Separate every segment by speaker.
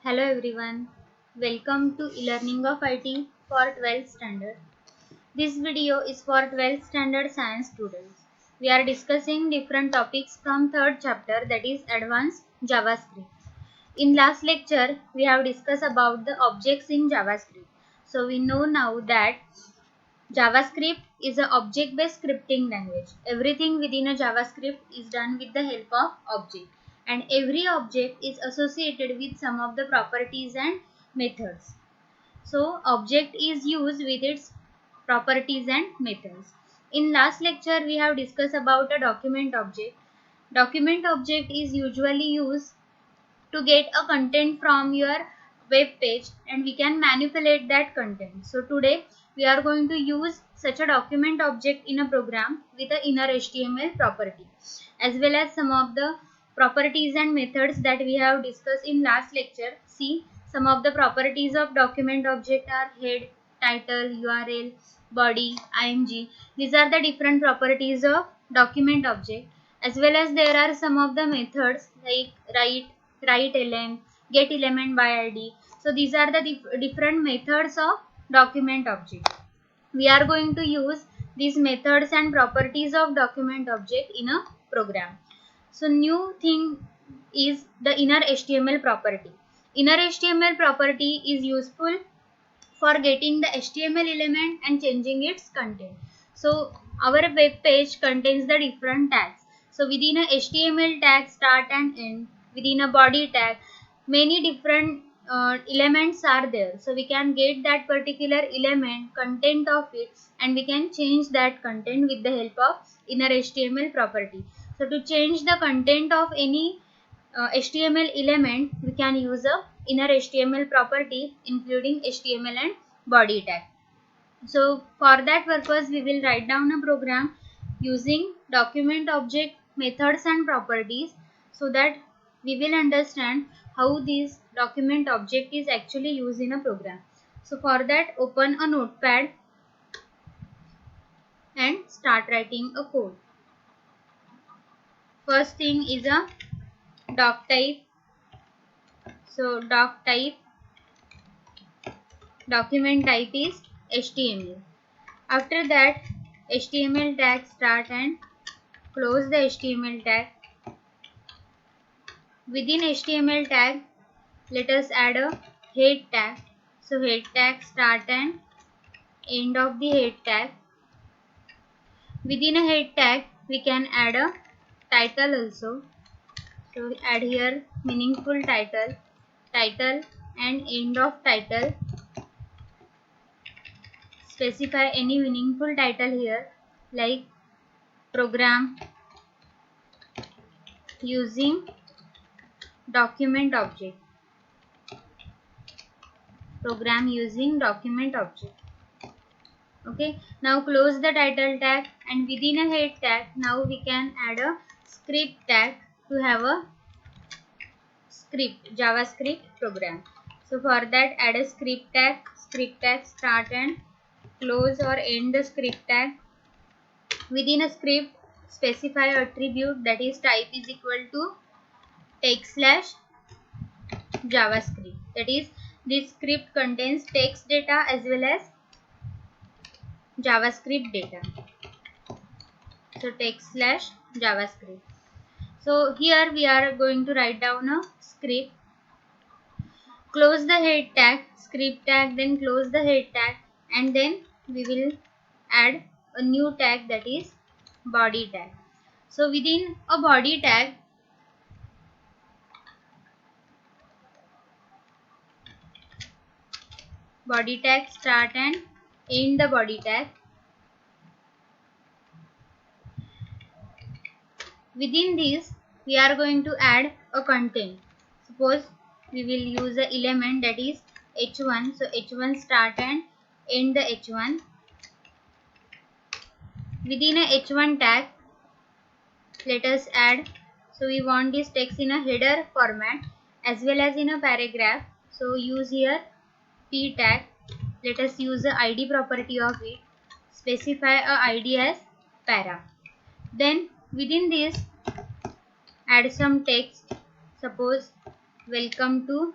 Speaker 1: Hello everyone, welcome to e-learning of IT for 12th standard. This video is for 12th standard science students. We are discussing different topics from third chapter, that is advanced JavaScript. In last lecture, we have discussed about the objects in JavaScript. So we know now that JavaScript is an object-based scripting language. Everything within a JavaScript is done with the help of object, and every object is associated with some of the properties and methods. So object is used with its properties and methods. In last lecture we have discussed about a document object. Document object is usually used to get a content from your web page, and we can manipulate that content. So today we are going to use such a document object in a program with a inner HTML property, as well as some of the properties and methods that we have discussed in last lecture. See, some of the properties of document object are head, title, URL, body, img. These are the different properties of document object, as well as there are some of the methods like write element, get element by id. So these are the different methods of document object. We are going to use these methods and properties of document object in a program. So new thing is the inner HTML property. Inner HTML property is useful for getting the HTML element and changing its content. So our web page contains the different tags. So within a HTML tag start and end, within a body tag, many different elements are there. So we can get that particular element, content of it, and we can change that content with the help of inner HTML property. So to change the content of any HTML element, we can use a inner HTML property including HTML and body tag. So for that purpose we will write down a program using document object methods and properties, so that we will understand how this document object is actually used in a program. So for that, open a notepad and start writing a code. First thing is a doc type. So doc type, document type is HTML. After that, HTML tag start and close the HTML tag. Within HTML tag, let us add a head tag. So head tag start and end of the head tag. Within a head tag, we can add a title also. So add here meaningful title, title and end of title. Specify any meaningful title here, like program using document object. Program using document object. Okay, now close the title tag, and within a head tag, now we can add a script tag to have a script, JavaScript program. So for that, add a script tag start and close or end the script tag. Within a script, specify attribute, that is type is equal to text slash JavaScript. That is, this script contains text data as well as JavaScript data. So text slash JavaScript. So here we are going to write down a script. Close the head tag, script tag, then close the head tag, and then we will add a new tag, that is body tag. So within a body tag, start and end the body tag. Within this, we are going to add a content. Suppose we will use a element, that is h1. So h1 start and end the h1. Within a h1 tag, let us add, so we want this text in a header format as well as in a paragraph. So use here p tag. Let us use the id property of it. Specify a id as para. Then within this, add some text. Suppose welcome to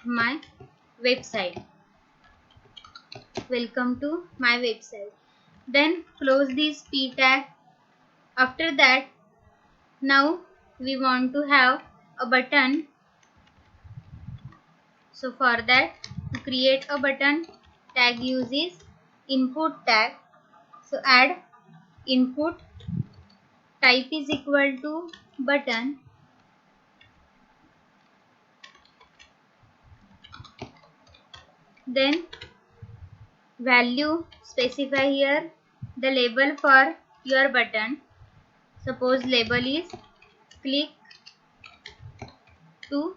Speaker 1: my website. Welcome to my website. Then close this p tag. After that, now we want to have a button. So for that, to create a button, tag uses input tag. So add input, type is equal to button, then value, specify here the label for your button. Suppose label is click to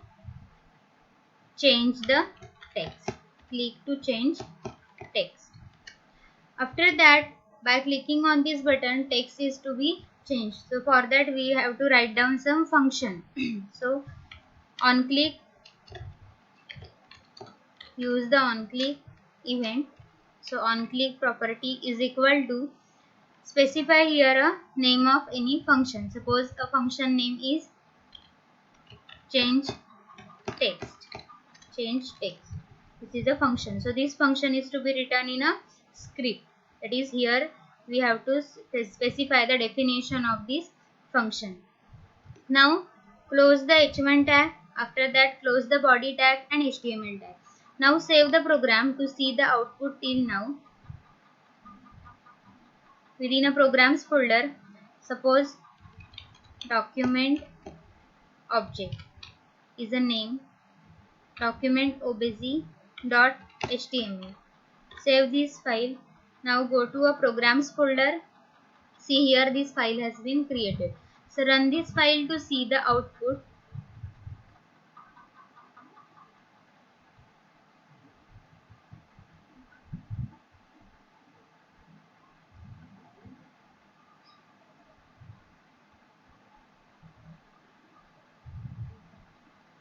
Speaker 1: change the text. Click to change text. After that, by clicking on this button, text is to be changed. So for that we have to write down some function. So on click, use the on click event. So on click property is equal to, specify here a name of any function. Suppose a function name is change text. Change text. This is a function. So this function is to be written in a script. That is, here we have to specify the definition of this function. Now close the h1 tag. After that, close the body tag and HTML tag. Now save the program to see the output till now. Within a programs folder, suppose document object is a name, document obj.html. Save this file. Now go to a programs folder. See, here this file has been created. So run this file to see the output.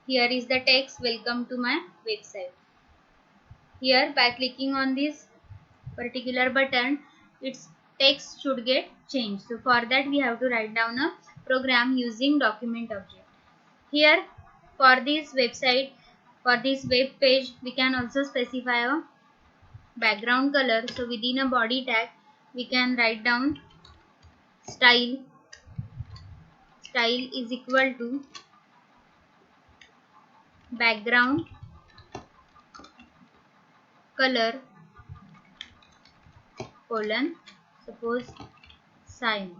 Speaker 1: Here is the text, welcome to my website. Here by clicking on this particular button, its text should get changed. So for that we have to write down a program using document object. Here for this website, for this web page, we can also specify a background color. So within a body tag we can write down style. Style is equal to background color colon, suppose cyan.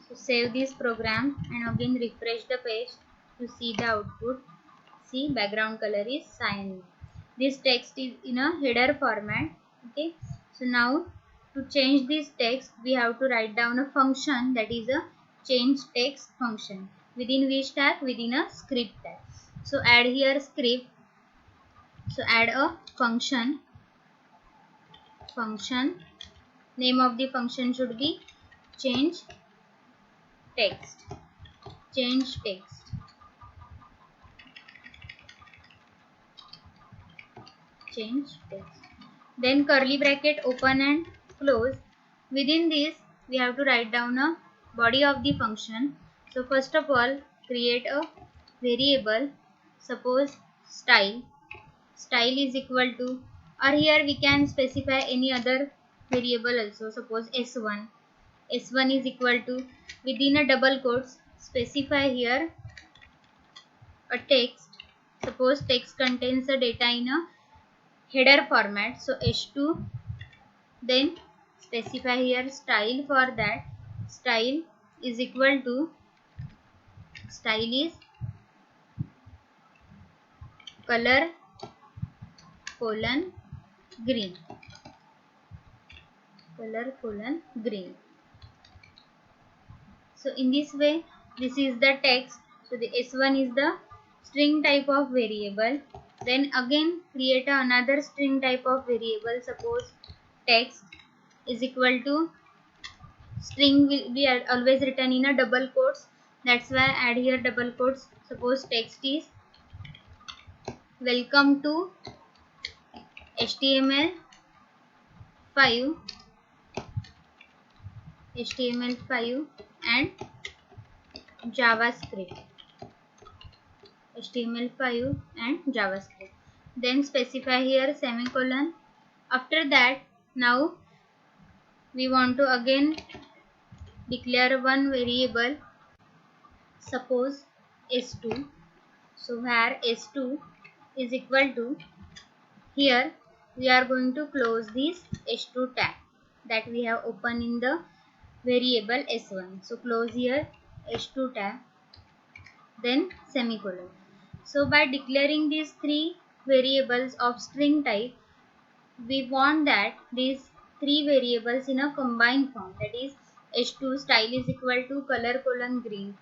Speaker 1: So save this program and again refresh the page to see the output. See, background color is cyan. This text is in a header format. Okay. So now to change this text, we have to write down a function, that is a change text function. Within which tag? Within a script tag. So add here script. So add a function. Function name of the function should be change text. Change text. Change text. Then curly bracket open and close. Within this we have to write down a body of the function. So first of all, create a variable. Suppose style. Style is equal to, or here we can specify any other variable also. Suppose s1. S1 is equal to, within a double quotes, specify here a text. Suppose text contains the data in a header format. So h2. Then specify here style. For that, style is equal to, style is color colon green. Color colon green. So in this way, this is the text. So the s1 is the string type of variable. Then again create another string type of variable. Suppose text is equal to, string will be always written in a double quotes. That's why I add here double quotes. Suppose text is welcome to HTML5 and JavaScript. HTML5 and JavaScript. Then specify here semicolon. After that, now we want to again declare one variable, suppose s2. So where s2 is equal to, here we are going to close this h2 tag that we have opened in the variable s1. So close here h2 tag, then semicolon. So by declaring these three variables of string type, we want that these three variables in a combined form, that is h2 style is equal to color colon green,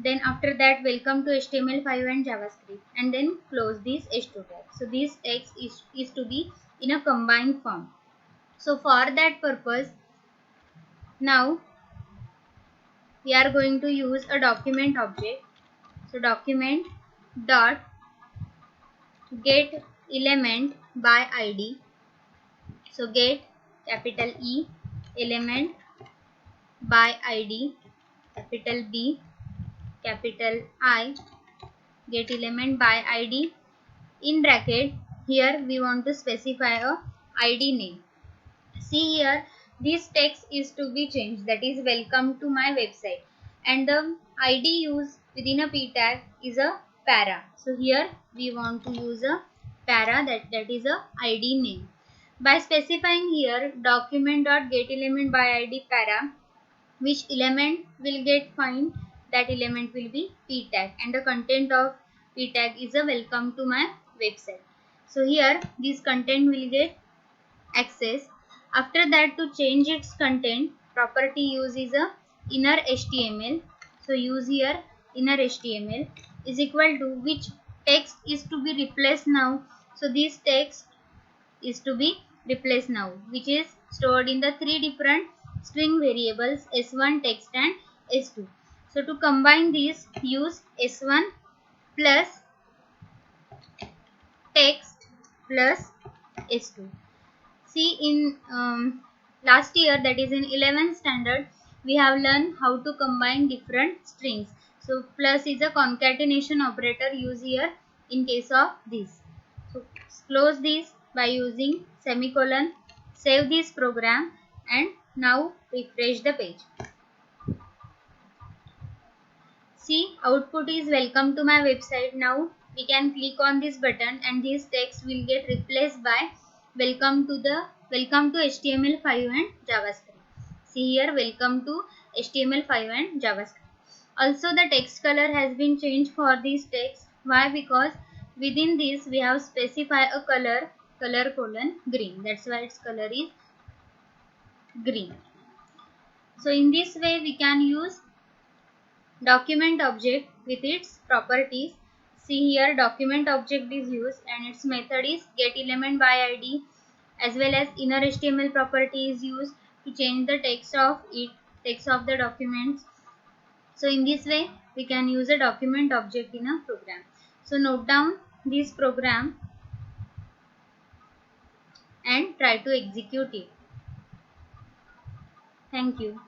Speaker 1: then after that welcome to HTML5 and JavaScript, and then close this h2 tag. So this text is to be in a combined form. So for that purpose, now we are going to use a document object. So document dot get element by id. So get capital E element by id, capital B, capital I, get element by id. In bracket, here we want to specify a id name. See here, this text is to be changed, that is welcome to my website, and the id used within a p tag is a para. So here we want to use a para, that is a id name. By specifying here document.getElementById by para, which element will get find, that element will be p tag, and the content of p tag is a welcome to my website. So here this content will get access. After that, to change its content, property use is a inner HTML. So use here inner HTML is equal to which text is to be replaced now. So this text is to be replaced now, which is stored in the three different string variables s1, text and s2. So to combine these, use s1 plus text plus s2. See, in last year, that is in 11th standard, we have learned how to combine different strings. So plus is a concatenation operator used here in case of this. So close this by using semicolon, save this program, and now refresh the page. See, output is welcome to my website. Now we can click on this button and this text will get replaced by welcome to HTML5 and JavaScript. See here, welcome to HTML5 and JavaScript. Also the text color has been changed for this text. Why? Because within this we have specified a color colon green. That's why its color is green. So in this way we can use document object with its properties. See here, document object is used and its method is getElementById, as well as inner HTML property is used to change the text of the documents. So in this way we can use a document object in a program. So note down this program and try to execute it. Thank you.